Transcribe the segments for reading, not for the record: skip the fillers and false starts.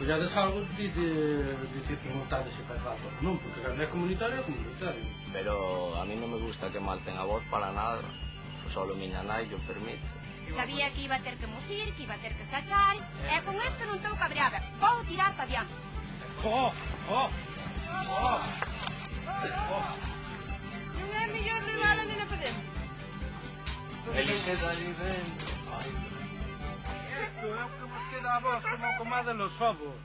collades algo de que preguntades se fai falta ou non, porque se é comunitario é comunitario. Pero a mí non me gusta que malten a voz para nada, solo miña nai yo permite. Sabía que iba a ter que musir, que iba a ter que sachar, e con isto non estou cabreada. Vou tirar para diante. Non é mellor levar a nena para dentro? Eliseda ali dentro. Isto é o que vos queda a vos como comade los ovos.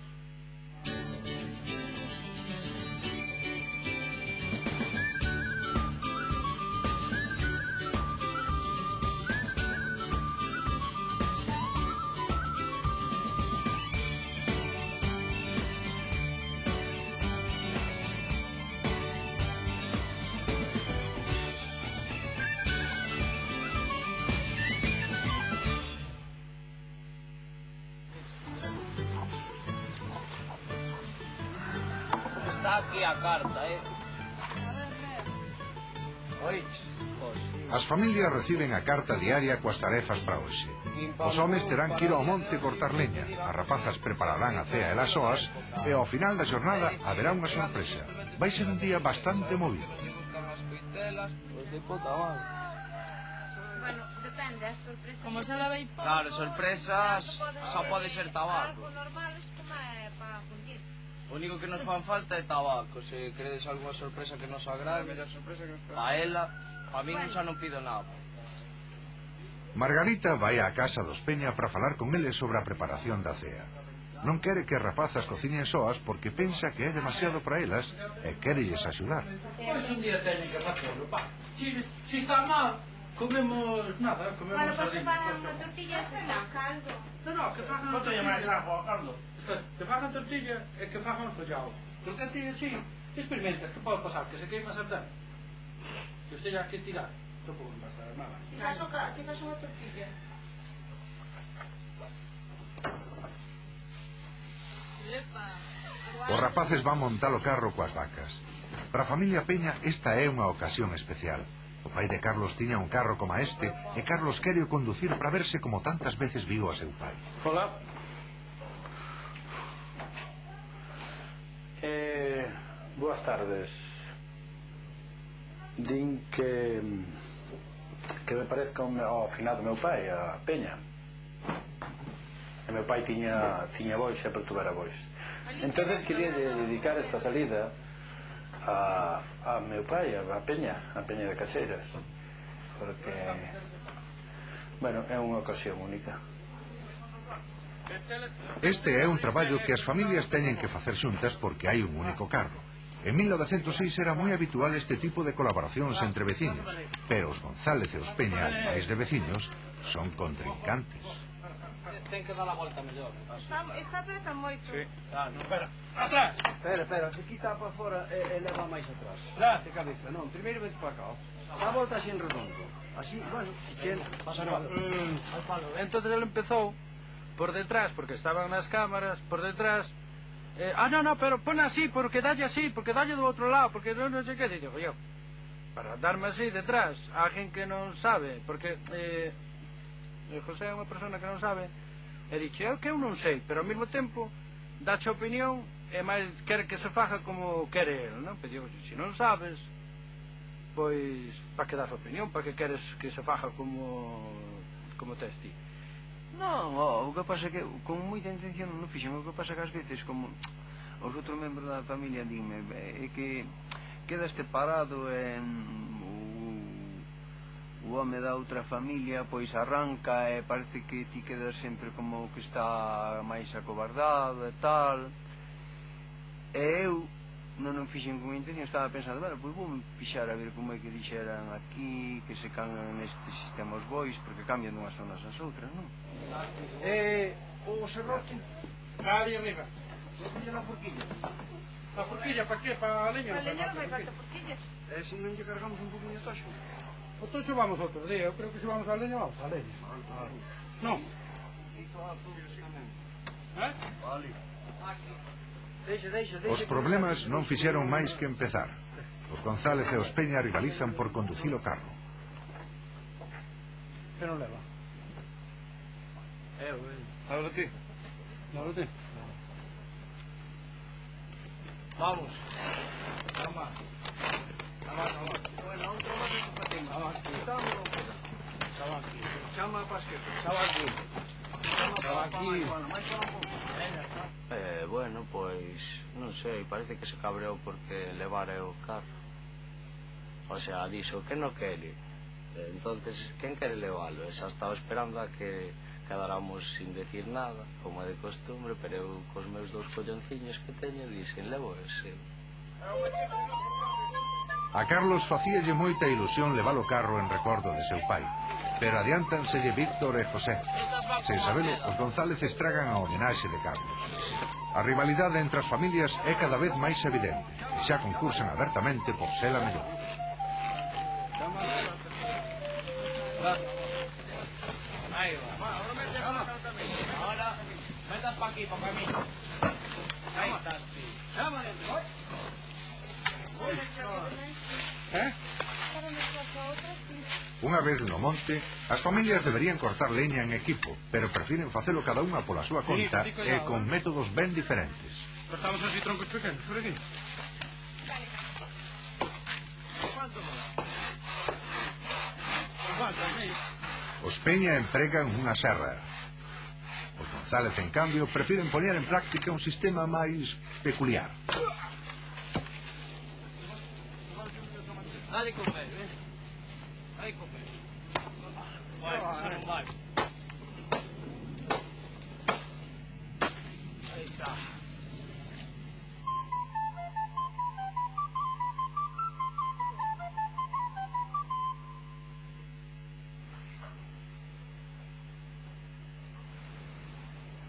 Está aquí a carta, Oiches? As familias reciben a carta diaria coas tarefas para hoxe. Os homes terán que ir ao monte cortar leña, as rapazas prepararán a cea e las soas, e ao final da xornada haberá unha sorpresa. Vai ser un día bastante movido. Bueno, depende, as sorpresas... Como se la vai... Claro, sorpresas só pode ser tabaco. Algo normal, es como é para fundir. O único que nos fan falta é tabaco. Se queredes alguna sorpresa que nos agrade, a ela, a min xa non pido nada. Margarita vai á casa dos Peña para falar con eles sobre a preparación da cea. Non quere que as rapazas cociñen soas porque pensa que é demasiado para elas e quérelles axudar. Pois un día teñen que facelo, pá. Si está mal, comemos nada, comemos Bueno, pois que sardinhas. fagan unha tortilla se está. Caldo. Non, que fagan... Non teña máis agua, Carlos. Que fagan tortilla e que fagan os follados. Porque ti, sí, experimenta, que pode pasar, que se queima a sartén. Que os teñas que tirar. Tampouco non va a estar nada. Que faz unha tortilla? Os rapaces van montar o carro coas vacas. Para a familia Peña esta é unha ocasión especial. O pai de Carlos tiña un carro como este e Carlos quere o conducir para verse como tantas veces viu a seu pai. Hola. Boas tardes. Din que me parezca ao finado meu pai, a Peña. E meu pai tiña bois, sempre tuvera bois. Entonces quería dedicar esta salida a meu pai, a Peña de Caseiras, porque, bueno, é unha ocasión única. Este é un traballo que as familias teñen que facer xuntas porque hai un único carro. En 1906 era moi habitual este tipo de colaboracións entre veciños, pero os González e os Peña, ademais de veciños, son contrincantes. Ten que dar a volta mellor. Está preta moito. Sí. Ah, non, espera. Atrás! Espera, se quita para fora e leva máis atrás. Atrás! De cabeza, non, primeiro vete para cá. Dá a volta así en redondo. Así, bueno, pasa nada. Entonces ele empezou por detrás, porque estaban nas cámaras, por detrás. No, pero pon así, porque dalle do outro lado, porque non sei que. Digo, yo, para darme así detrás, a alguén que non sabe, porque José é unha persona que non sabe, e dixe, que eu non sei, pero ao mesmo tempo dache opinión e máis quere que se faja como quere el, non? Pero digo, se non sabes, pois, para que das opinión, para que queres que se faja como tes ti? Non, o que pasa é que con moita intención non fixen. O que pasa é que ás veces, como os outros membros da familia dime, é que quedaste parado en o home da outra familia, pois arranca e parece que ti quedas sempre como que está máis acobardado e tal. E eu non fixen con intención, estaba pensando, bueno, pois vou fixar a ver como é que dixeran aquí, que se cambian neste sistema os bois, porque cambian dunhas zonas ás outras, non? O serrote Aí arriba. deixa na forquilla. A forquilla, para que? Para a leña? A leña non vai falta forquilla. Se non lle cargamos un poquinho de toxo. Entón xubamos outro día, eu creo que xubamos a leña, vamos a leña. Non. Vale. Os problemas non fixeron máis que empezar. Os González e os Peña rivalizan por conducir o carro. Que non leva? Ahora ti. Ahora ti. Vamos. Chama. Bueno, outro máis que patemos. Chama aquí. Chama para esquerda. Chama aquí. Chama aquí. Bueno, máis para un pouco. Bueno, pois, non sei, parece que se cabreou porque levara o carro. O sea, dixo que non quere. Entonces, quen quere levalo? Xa estaba esperando a que quedáramos sin decir nada, como é de costumbre, pero eu cos meus 2 collonciños que teño dixen, levo ese. A Carlos facíalle moita ilusión levar o carro en recordo de seu pai, pero adiántanselle Víctor e José. Sen sabelo, os González estragan a homenaxe de Carlos. A rivalidade entre as familias é cada vez máis evidente e xa concursan abertamente por ser a mellor. Ahí va. Ahora, metas pa aquí, pa camino. Ahí estás, tío. Unha vez no monte, as familias deberían cortar leña en equipo, pero prefiren facelo cada unha pola súa conta e con métodos ben diferentes. Cortamos así troncos pequenos, por aquí. Os Peña empregan unha serra. Os González, en cambio, prefiren poñer en práctica un sistema máis peculiar. Dale comer, Dale comer. Vai, non vai. Aí está.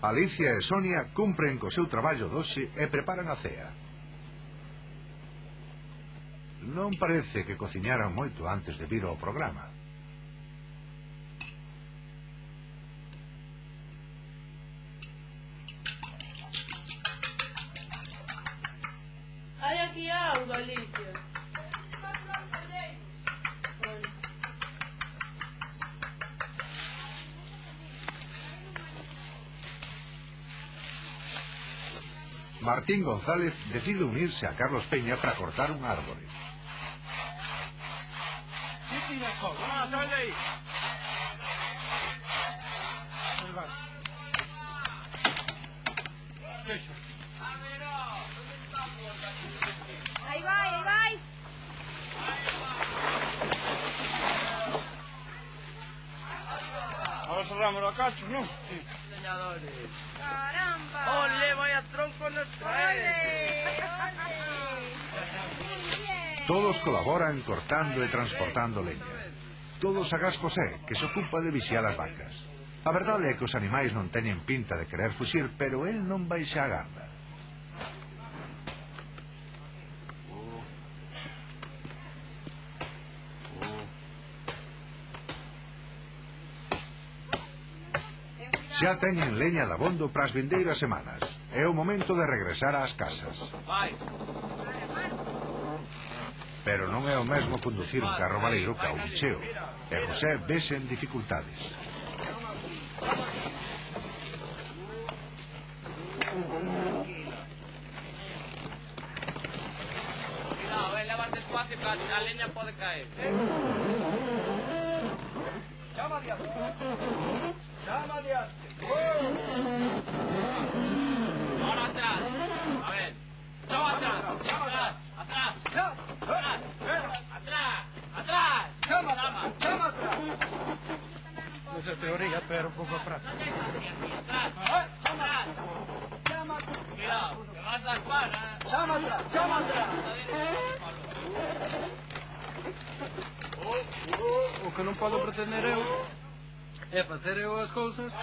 Alicia e Sonia cumpren co seu traballo doxe e preparan a cea. Non parece que cociñaran moito antes de vir ao programa. Hai aquí auga, Alicia. Martín González decide unirse a Carlos Peña para cortar un árbore. Sal de ahí. Aí vai, aí vai. Ahora cerramos a cachos, non? Sí. Leñadores. Caramba. Ole, vaya tronco nos trae. Todos colaboran cortando e transportando leña. Todos agás José, que se ocupa de vixiar as vacas. A verdade é que os animais non teñen pinta de querer fuxir, pero el non baixa a garda. Xa teñen leña dabondo para as vindeiras semanas. É o momento de regresar ás casas. Vai. Pero non é o mesmo conducir un carro baleiro que a un cheo. E José vese en dificultades. Cuidado, leva despacio que a leña pode caer. Chama adiante. Chama adiante. Ahora atrás. A ver. Chama atrás. Atrás. Atrás. Atrás. Atrás. Chama atrás. Non é teoría, pero un pouco práctica. Atrás. Atrás. Cuidado, que vas a dar para. Chama atrás. O que non podo pretender eu é facer eu as cousas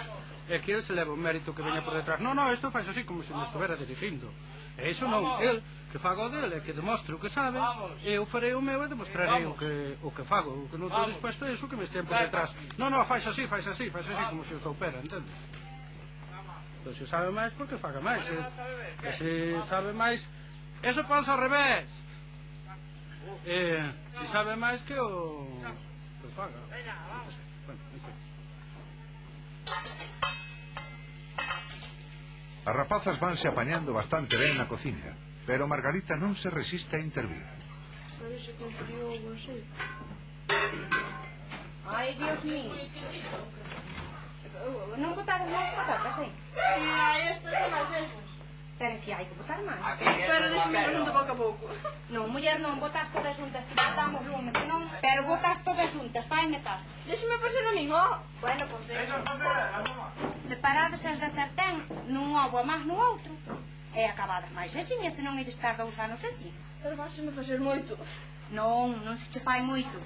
e que el se leva o mérito que veña por detrás. Non, isto faz así como se me estuvera dirigindo. E iso non, el que faga o dele, que demostre o que sabe, e eu farei o meu e demostrarei o que fago. O que non estou dispuesto é iso que me estén por detrás. Non, faz así como se o soupera, entendes? Pois se sabe máis, porque faga máis. E se sabe máis, eso ponse ao revés. Se sabe máis que o faga. As rapazas vanse apañando bastante ben na cociña, pero Margarita non se resiste a intervir. Ai, Dios mío. Non botaron máis patatas, eh? Si, hai estas e máis esas. Pero que hai que botar máis. Pero deixame xunto pouco a pouco. Non, muller, non botas todas xuntas, que botamos lumes, que non... Pero botas todas xuntas, faime caso. Deixame facer a min, ó. Bueno, pois separadas as da sartén, nun ovo a máis no outro. E acabadas máis axiña, se non ides estar 2 anos así. Pero váxeme facer moito. Non, non se che fai moito.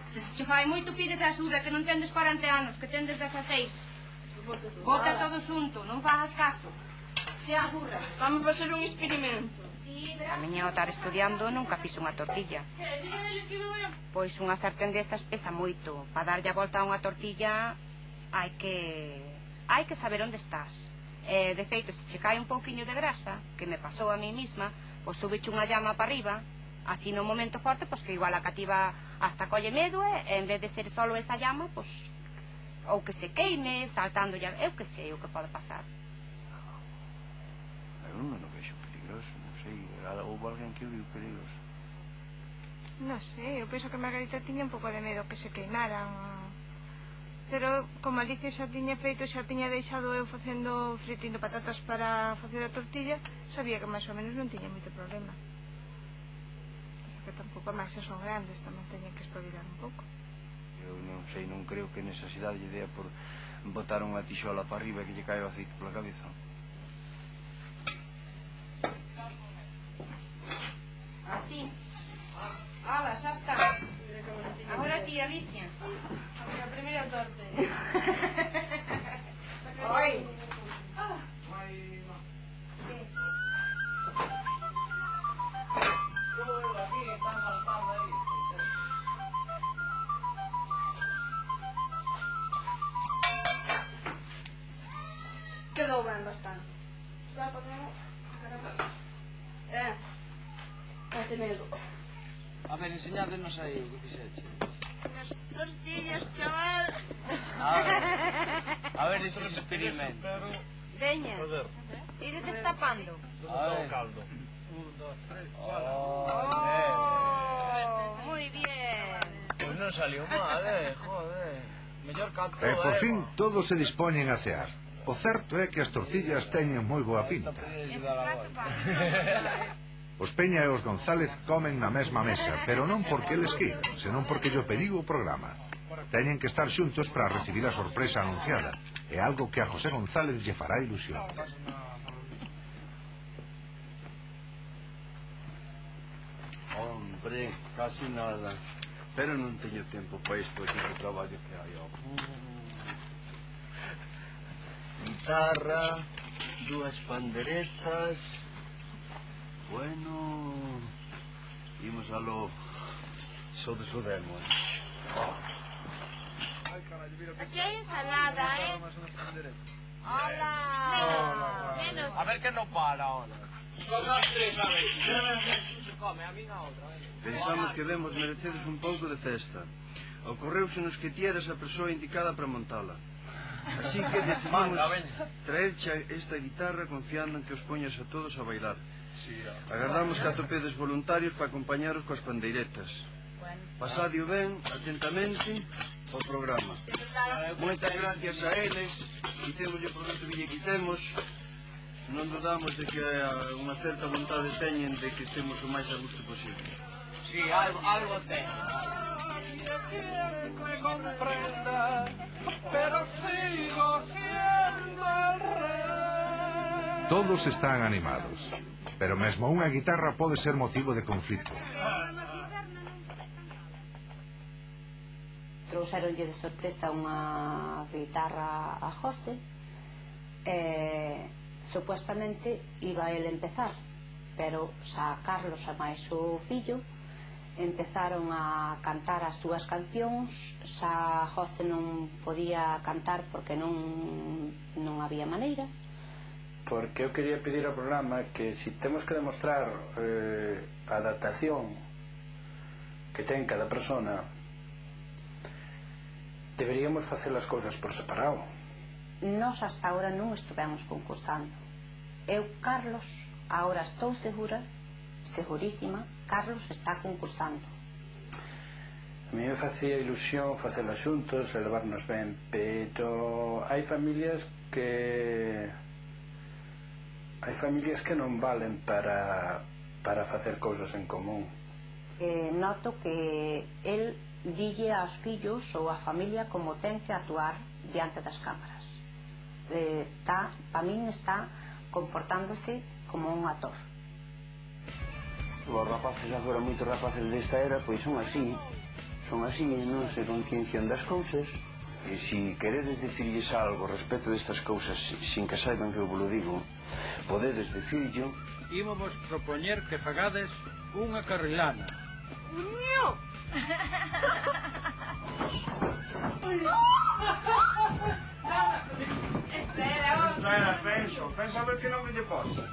Se che fai moito, pides axuda, que non tendes 40 anos, que tendes 16. Bota todo xunto, non fagas caso. Se aburra. Vamos facer un experimento. A miña ao estar estudiando nunca fixo unha tortilla. Pois unha sartén desas pesa moito. Para darlle a volta a unha tortilla hai que saber onde estás. De feito, se che cae un pouquiño de grasa, que me pasou a mí misma, pois subiche unha llama para arriba, así no momento forte, pois que igual a cativa hasta colle medo, e en vez de ser solo esa llama, pois ou que se queime, saltando ya, eu que sei o que pode pasar. Eu non o vexo peligroso, non sei, houve alguén que o viu peligroso. Non sei, eu penso que Margarita tiña un pouco de medo que se queimaran. Pero, como Alicia xa tiña feito, xa tiña deixado eu facendo fritindo patatas para facer a tortilla, sabía que máis ou menos non tiña moito problema. O que tampouco máis son grandes, tamén teñen que espabilar un pouco. Eu non sei, non creo que nesa cidade lle dea por botar unha tixola para arriba e que lle cae o aceite pola cabeza. Así. Ala, xa está. Agora ti, Alicia. A primeira torte. Oi. Quedou ben bastante. Te medo. A ver, enseñádenos aí o que fixeche. As tortillas, chaval. A ver ese experimento. Veña. Ide destapando. A ver. Caldo. 1, 2, 3, 4. Muy bien. Pois non saliu mal, joder. Mellor canto, E por fin todos se dispoñen a cear. O certo é que as tortillas teñen moi boa pinta. Os Peña e os González comen na mesma mesa, pero non porque eles queiran, senón porque llo pediu o programa. Teñen que estar xuntos para recibir a sorpresa anunciada, é algo que a José González lle fará ilusión. Hombre, casi nada. Pero non teño tempo para isto aquí do traballo que hai. Guitarra, 2 panderetas. Bueno, imos a lo so de demo. Aquí hai ensalada, Hola. Menos. A ver que non para ahora. Come, a mí na outra. Pensamos que demos merecedes un pouco de festa. Ocorreusenos que ti eras a persoa indicada para montala. Así que decidimos traerche esta guitarra confiando en que os poñas a todos a bailar. Agardamos que atopedes voluntarios para acompañaros coas pandeiretas. Pasadio ben, atentamente, o programa. Moitas gracias a eles. Quitémoslle por tanto que lle quitemos. Non dudamos de que unha certa vontade teñen de que estemos o máis a gusto posible. Sí, algo ten. Todos están animados, pero mesmo unha guitarra pode ser motivo de conflito. Trouxeronlle de sorpresa unha guitarra a José e supuestamente iba ele empezar, pero xa Carlos e máis o fillo empezaron a cantar as súas cancións. Xa José non podía cantar porque non había maneira. Porque eu quería pedir ao programa que se temos que demostrar a adaptación que ten cada persona, deberíamos facer as cousas por separado. Nós hasta ahora non estivemos concursando. Eu, Carlos, agora estou segura segurísima, Carlos está concursando. A mí me facía ilusión facela xuntos e levarnos ben, pero hai familias que non valen para facer cousas en común. Noto que el dille aos fillos ou á familia como ten que actuar diante das cámaras. Para min está comportándose como un actor. Os rapaces agora, moitos rapaces desta era, pois son así, non se conciencian das cousas, e se queredes dicirlles algo respecto destas cousas sin que saiban que eu vos lo digo, podedes dicirlo. Ímos propoñer que fagades unha carrilana. Uño! Espera, pensa a ver que non me lle posa.